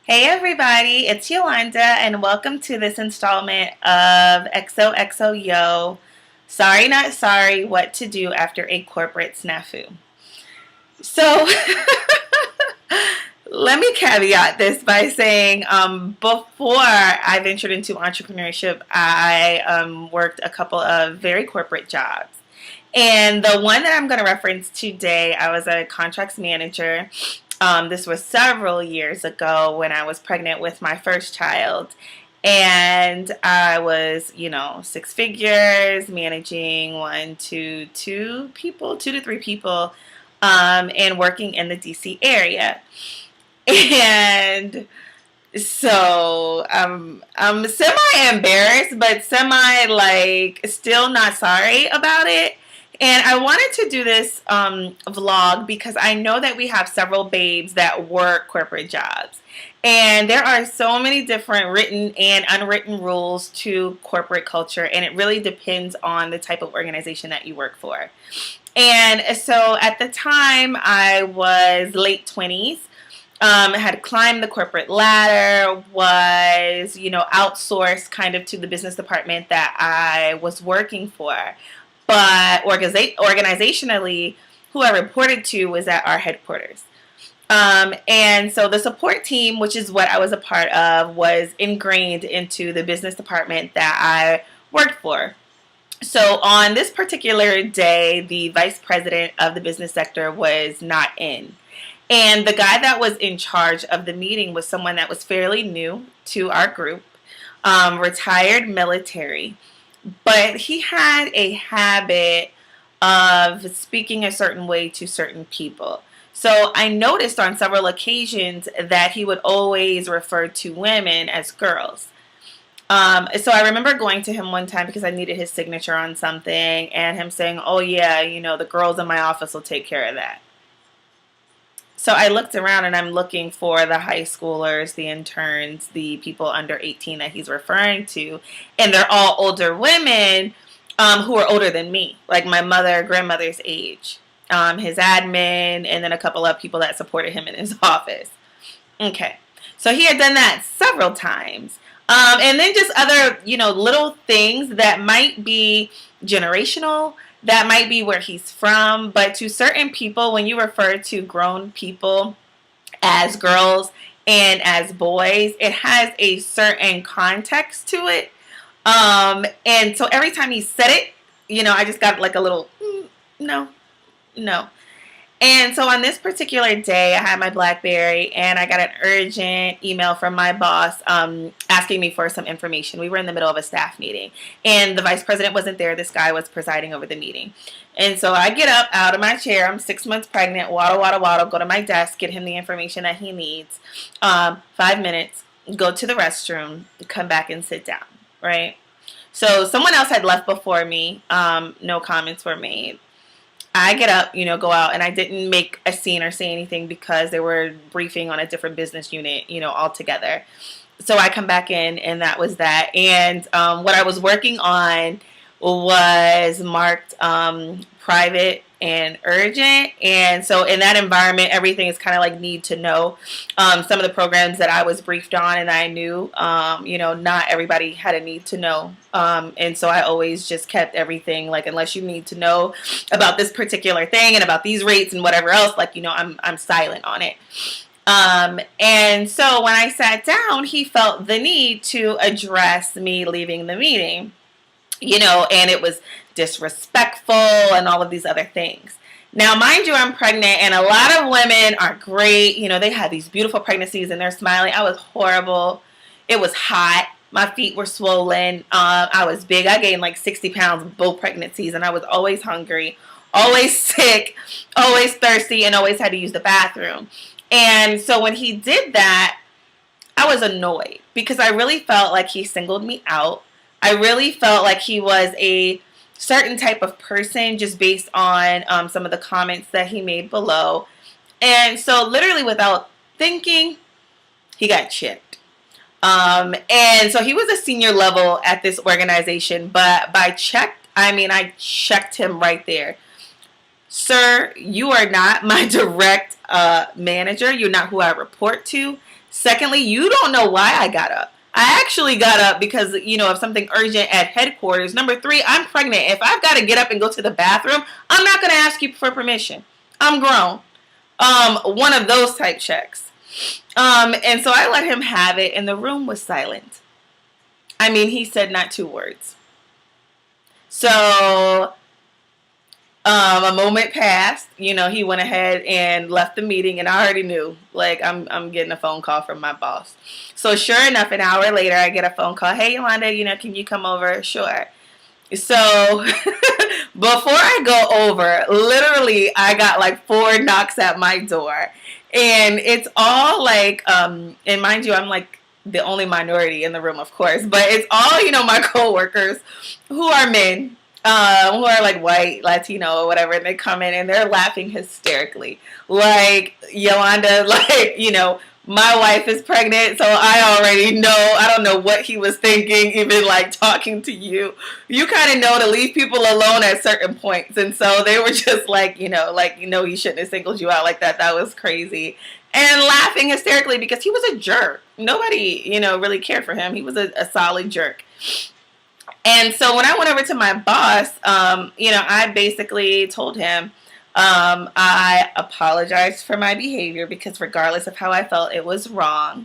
Hey everybody, it's Yolanda and welcome to this installment of XOXO Yo. Sorry not sorry, what to do after a corporate snafu. So let me caveat this by saying before I ventured into entrepreneurship, I worked a couple of very corporate jobs. And the one that I'm going to reference today, I was a contracts manager. This was several years ago when I was pregnant with my first child. And I was, six figures, managing two to three people, and working in the DC area. And so I'm semi embarrassed, but semi like still not sorry about it. And I wanted to do this vlog because I know that we have several babes that work corporate jobs. And there are so many different written and unwritten rules to corporate culture, and it really depends on the type of organization that you work for. And so at the time, I was late 20s. Had climbed the corporate ladder, was, outsourced kind of to the business department that I was working for. But organizationally, who I reported to was at our headquarters. And so the support team, which is what I was a part of, was ingrained into the business department that I worked for. So on this particular day, the vice president of the business sector was not in. And the guy that was in charge of the meeting was someone that was fairly new to our group, retired military. But he had a habit of speaking a certain way to certain people. So I noticed on several occasions that he would always refer to women as girls. So I remember going to him one time because I needed his signature on something, and him saying, "Oh yeah, the girls in my office will take care of that." So I looked around and I'm looking for the high schoolers, the interns, the people under 18 that he's referring to. And they're all older women who are older than me, like my mother, grandmother's age, his admin, and then a couple of people that supported him in his office. Okay. So he had done that several times. And then just other, little things that might be generational, that might be where he's from, but to certain people, when you refer to grown people as girls and as boys, it has a certain context to it. And so every time he said it, I just got like a little, no, no. And so on this particular day, I had my BlackBerry and I got an urgent email from my boss asking me for some information. We were in the middle of a staff meeting and the vice president wasn't there. This guy was presiding over the meeting. And so I get up out of my chair. I'm 6 months pregnant, waddle, waddle, waddle, go to my desk, get him the information that he needs. 5 minutes, go to the restroom, come back and sit down, right? So someone else had left before me. No comments were made. I get up, go out, and I didn't make a scene or say anything because they were briefing on a different business unit, altogether. So I come back in, and that was that. And what I was working on was marked private and urgent. And so in that environment, everything is kind of like need to know. Some of the programs that I was briefed on and I knew, not everybody had a need to know. And so I always just kept everything like, unless you need to know about this particular thing and about these rates and whatever else, like, I'm silent on it. And so when I sat down, he felt the need to address me leaving the meeting, and it was disrespectful and all of these other things. Now, mind you, I'm pregnant and a lot of women are great. They have these beautiful pregnancies and they're smiling. I was horrible. It was hot. My feet were swollen. I was big. I gained like 60 pounds both pregnancies and I was always hungry, always sick, always thirsty, and always had to use the bathroom. And so when he did that, I was annoyed because I really felt like he singled me out. I really felt like he was a certain type of person just based on some of the comments that he made below. And so literally without thinking, he got chipped. And so he was a senior level at this organization, but I checked him right there. Sir, you are not my direct manager. You're not who I report to. Secondly, you don't know why I got up. I actually got up because, of something urgent at headquarters. Number three, I'm pregnant. If I've got to get up and go to the bathroom, I'm not going to ask you for permission. I'm grown. One of those type checks. And so I let him have it, and the room was silent. I mean, he said not two words. So a moment passed. He went ahead and left the meeting, and I already knew, like, I'm getting a phone call from my boss. So sure enough, an hour later, I get a phone call. Hey, Yolanda, can you come over? Sure. So before I go over, literally, I got like 4 knocks at my door. And it's all like, and mind you, I'm like the only minority in the room, of course, but it's all, my coworkers who are men, who are like white, Latino, or whatever, and they come in and they're laughing hysterically. Like, Yolanda, like, my wife is pregnant, so I already know. I don't know what he was thinking, even like talking to you. You kind of know to leave people alone at certain points. And so they were just like, he shouldn't have singled you out like that. That was crazy. And laughing hysterically because he was a jerk. Nobody, really cared for him. He was a solid jerk. And so when I went over to my boss, I basically told him, I apologized for my behavior because regardless of how I felt, it was wrong.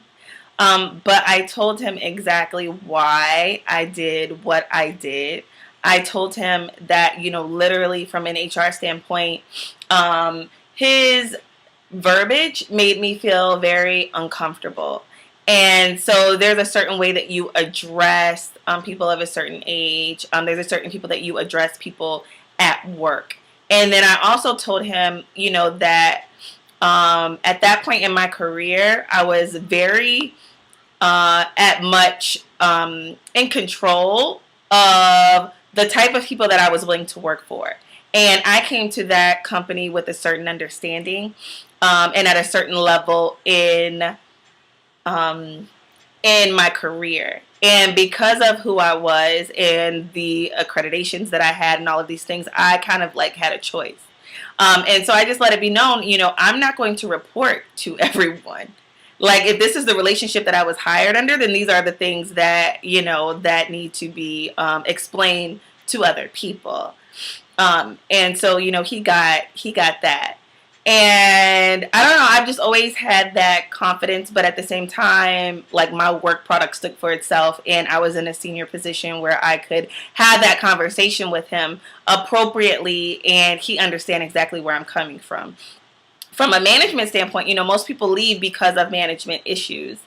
But I told him exactly why I did what I did. I told him that, literally from an HR standpoint, his verbiage made me feel very uncomfortable. And so there's a certain way that you address people of a certain age. There's a certain people that you address people at work. And then I also told him, that at that point in my career, I was very in control of the type of people that I was willing to work for. And I came to that company with a certain understanding and at a certain level in my career. And because of who I was and the accreditations that I had and all of these things, I kind of like had a choice. And so I just let it be known, I'm not going to report to everyone. Like, if this is the relationship that I was hired under, then these are the things that, that need to be explained to other people. And so, he got that. And I don't know, I've just always had that confidence, but at the same time, like, my work product stood for itself, and I was in a senior position where I could have that conversation with him appropriately, and he understand exactly where I'm coming from. From a management standpoint, most people leave because of management issues.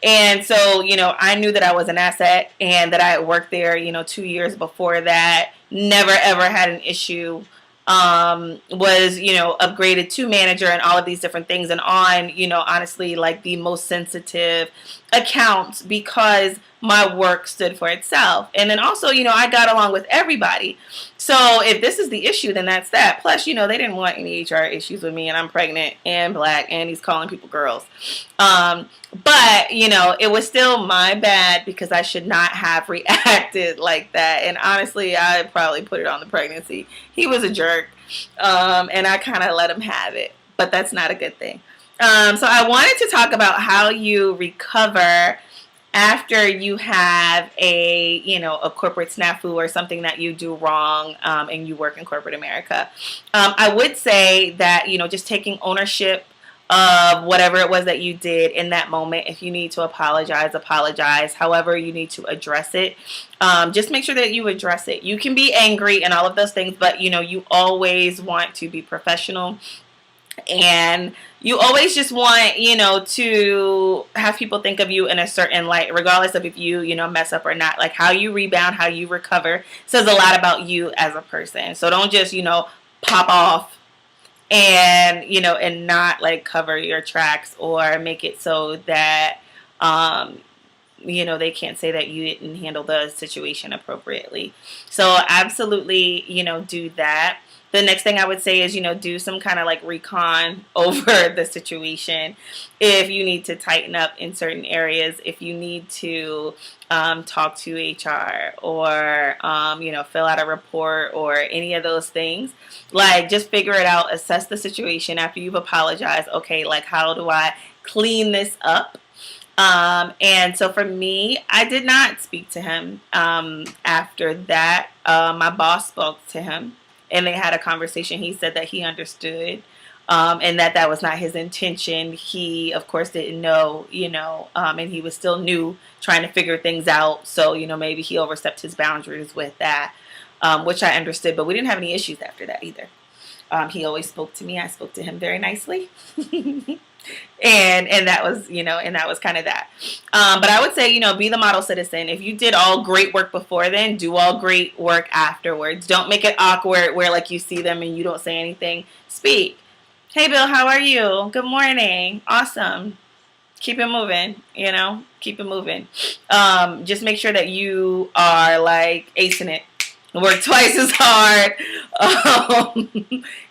And so, I knew that I was an asset and that I had worked there, 2 years before that, never ever had an issue. Was, upgraded to manager and all of these different things and on, honestly, like the most sensitive accounts because my work stood for itself. And then also, I got along with everybody. So if this is the issue, then that's that. Plus, they didn't want any HR issues with me, and I'm pregnant and black and he's calling people girls. But, it was still my bad because I should not have reacted like that. And honestly, I probably put it on the pregnancy. He was a jerk. And I kind of let him have it. But that's not a good thing. So I wanted to talk about how you recover after you have a corporate snafu or something that you do wrong and you work in corporate America. I would say that, just taking ownership of whatever it was that you did in that moment. If you need to apologize. However you need to address it. Just make sure that you address it. You can be angry and all of those things, but, you always want to be professional. And you always just want, to have people think of you in a certain light, regardless of if you, mess up or not. Like, how you rebound, how you recover says a lot about you as a person. So don't just, pop off and, and not like cover your tracks or make it so that, they can't say that you didn't handle the situation appropriately. So absolutely, do that. The next thing I would say is, do some kind of like recon over the situation. If you need to tighten up in certain areas, if you need to talk to HR or, fill out a report or any of those things, like just figure it out, assess the situation after you've apologized. Okay, like how do I clean this up? And so for me, I did not speak to him after that. My boss spoke to him and they had a conversation. He said that he understood and that was not his intention. He, of course, didn't know, and he was still new trying to figure things out. So, maybe he overstepped his boundaries with that, which I understood. But we didn't have any issues after that either. He always spoke to me. I spoke to him very nicely. and that was kind of that. But I would say, be the model citizen. If you did all great work before then, do all great work afterwards. Don't make it awkward where like you see them and you don't say anything. Speak. Hey Bill, how are you? Good morning. Awesome. Keep it moving, keep it moving. Just make sure that you are like acing it. Work twice as hard.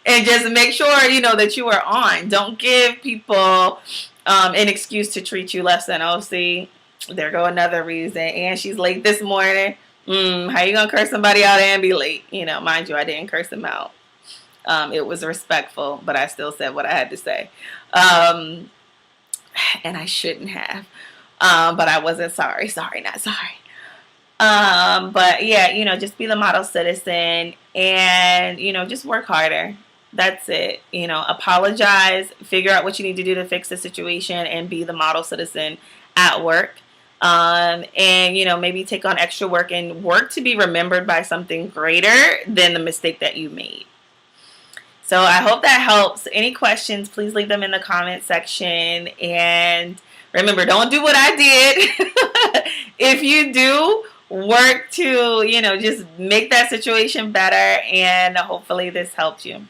And just make sure, that you are on. Don't give people an excuse to treat you less than. Oh, see, there go another reason. And she's late this morning. How you going to curse somebody out and be late? Mind you, I didn't curse him out. It was respectful, but I still said what I had to say. And I shouldn't have. But I wasn't sorry. Sorry, not sorry. But yeah, just be the model citizen and, just work harder. That's it. Apologize, figure out what you need to do to fix the situation and be the model citizen at work. And, maybe take on extra work and work to be remembered by something greater than the mistake that you made. So I hope that helps. Any questions, please leave them in the comment section. And remember, don't do what I did. If you do, work to, just make that situation better. And hopefully this helped you.